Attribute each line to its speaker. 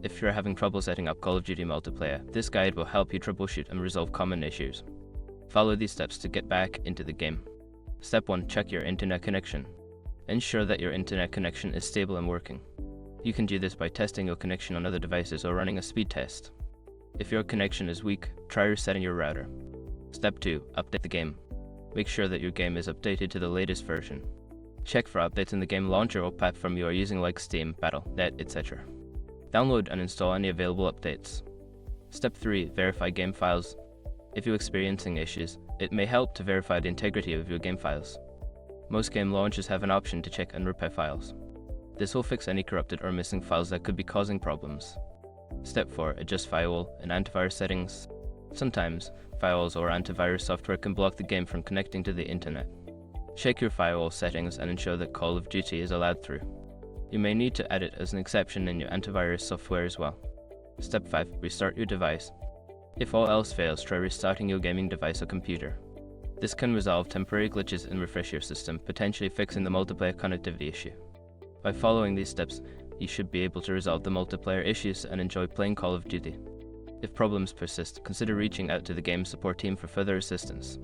Speaker 1: If you're having trouble setting up Call of Duty multiplayer, this guide will help you troubleshoot and resolve common issues. Follow these steps to get back into the game. Step 1. Check your internet connection. Ensure that your internet connection is stable and working. You can do this by testing your connection on other devices or running a speed test. If your connection is weak, try resetting your router. Step 2. Update the game. Make sure that your game is updated to the latest version. Check for updates in the game launcher or platform you are using like Steam, Battle.net, etc. Download and install any available updates. Step 3. Verify game files. If you're experiencing issues, it may help to verify the integrity of your game files. Most game launchers have an option to check and repair files. This will fix any corrupted or missing files that could be causing problems. Step 4. Adjust firewall and antivirus settings. Sometimes, firewalls or antivirus software can block the game from connecting to the internet. Check your firewall settings and ensure that Call of Duty is allowed through. You may need to add it as an exception in your antivirus software as well. Step 5. Restart your device. If all else fails, try restarting your gaming device or computer. This can resolve temporary glitches and refresh your system, potentially fixing the multiplayer connectivity issue. By following these steps, you should be able to resolve the multiplayer issues and enjoy playing Call of Duty. If problems persist, consider reaching out to the game support team for further assistance.